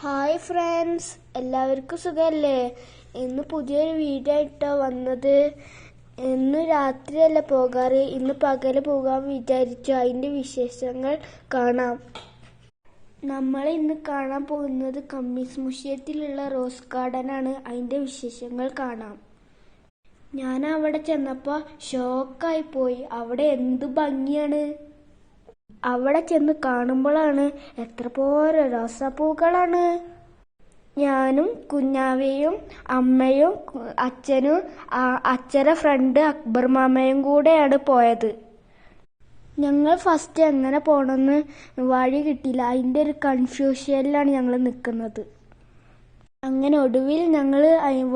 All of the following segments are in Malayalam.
ഹായ് ഫ്രണ്ട്സ്, എല്ലാവർക്കും സുഖമല്ലേ? ഇന്ന് പുതിയൊരു വീഡിയോ ആയിട്ടാണ് വന്നത്. ഇന്ന് രാത്രിയല്ല പോകാറ്, ഇന്ന് പകല് പോകാൻ വിചാരിച്ചു. അതിൻ്റെ വിശേഷങ്ങൾ കാണാം. നമ്മൾ ഇന്ന് കാണാൻ പോകുന്നത് കമ്മീസ് മ്യൂസിയത്തിലുള്ള റോസ് ഗാർഡനാണ്. അതിൻ്റെ വിശേഷങ്ങൾ കാണാം. ഞാൻ അവിടെ ചെന്നപ്പോൾ ഷോക്കായി പോയി. അവിടെ എന്ത് ഭംഗിയാണ്! അവിടെ ചെന്ന് കാണുമ്പോഴാണ് എത്ര പോരെ റോസാപ്പൂക്കളാണ്. ഞാനും കുഞ്ഞാവയും അമ്മയും അച്ഛനും അച്ഛൻ്റെ ഫ്രണ്ട് അക്ബർ മാമയും കൂടെയാണ് പോയത്. ഞങ്ങൾ ഫസ്റ്റ് എങ്ങനെ പോകണമെന്ന് വഴി കിട്ടിയില്ല. അതിൻ്റെ ഒരു കൺഫ്യൂഷനിലാണ് ഞങ്ങൾ നിൽക്കുന്നത്. അങ്ങനെ ഒടുവിൽ ഞങ്ങൾ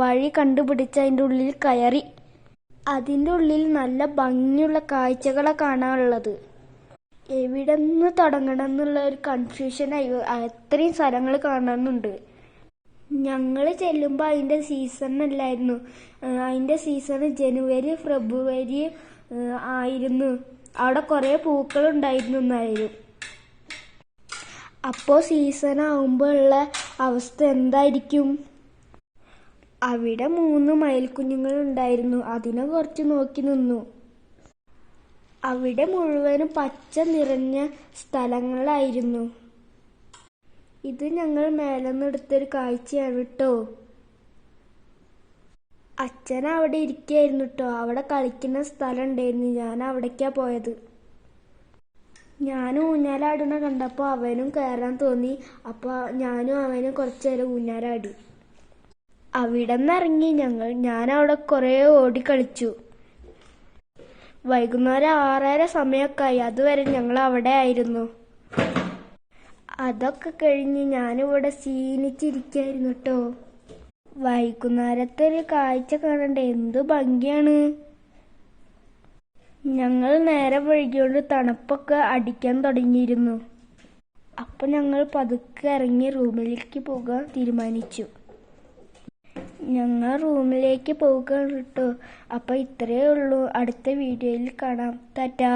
വഴി കണ്ടുപിടിച്ച് അതിൻ്റെ ഉള്ളിൽ കയറി. അതിൻ്റെ ഉള്ളിൽ നല്ല ഭംഗിയുള്ള കാഴ്ചകളാണ് കാണാനുള്ളത്. എവിടെ നിന്ന് തുടങ്ങണം എന്നുള്ള ഒരു കൺഫ്യൂഷനായി. അത്രയും സ്ഥലങ്ങൾ കാണുന്നുണ്ട്. ഞങ്ങൾ ചെല്ലുമ്പോൾ അതിൻ്റെ സീസൺ അല്ലായിരുന്നു. അതിൻ്റെ സീസൺ ജനുവരി ഫെബ്രുവരി ആയിരുന്നു. അവിടെ കുറേ പൂക്കളുണ്ടായിരുന്നു എന്നായിരുന്നു. അപ്പോൾ സീസൺ ആകുമ്പോൾ ഉള്ള അവസ്ഥ എന്തായിരിക്കും? അവിടെ 3 മയിൽക്കുഞ്ഞുങ്ങളുണ്ടായിരുന്നു. അതിനെ കുറച്ച് നോക്കി നിന്നു. അവിടെ മുഴുവനും പച്ച നിറഞ്ഞ സ്ഥലങ്ങളായിരുന്നു. ഇത് ഞങ്ങൾ മേലെന്നെടുത്തൊരു കാഴ്ചയാണ് കേട്ടോ. അച്ഛൻ അവിടെ ഇരിക്കുകയായിരുന്നു കേട്ടോ. അവിടെ കളിക്കുന്ന സ്ഥലം ഉണ്ടായിരുന്നു. ഞാൻ അവിടേക്കാണ് പോയത്. ഞാൻ ഊഞ്ഞാലാടുന്ന കണ്ടപ്പോൾ അവനും കയറാൻ തോന്നി. അപ്പോൾ ഞാനും അവനും കുറച്ച് നേരം ഊഞ്ഞാലാടി. അവിടെ നിന്ന് ഇറങ്ങി ഞാൻ അവിടെ കുറേ ഓടി കളിച്ചു. വൈകുന്നേരം 6:30 സമയമൊക്കെ ആയി. അതുവരെ ഞങ്ങൾ അവിടെ ആയിരുന്നു. അതൊക്കെ കഴിഞ്ഞ് ഞാനിവിടെ ക്ഷീണിച്ചിരിക്കായിരുന്നു കേട്ടോ. വൈകുന്നേരത്തെ ഒരു കാഴ്ച കാണണ്ട എന്ത് ഭംഗിയാണ്. ഞങ്ങൾ നേരം വൈകിയോണ്ട് തണുപ്പൊക്കെ അടിക്കാൻ തുടങ്ങിയിരുന്നു. അപ്പം ഞങ്ങൾ പതുക്കെ ഇറങ്ങി റൂമിലേക്ക് പോകാൻ തീരുമാനിച്ചു. ഞങ്ങൾ റൂമിലേക്ക് പോകുകയാണ് കേട്ടോ. അപ്പോൾ ഇത്രയേ ഉള്ളൂ. അടുത്ത വീഡിയോയിൽ കാണാം. ടാറ്റാ.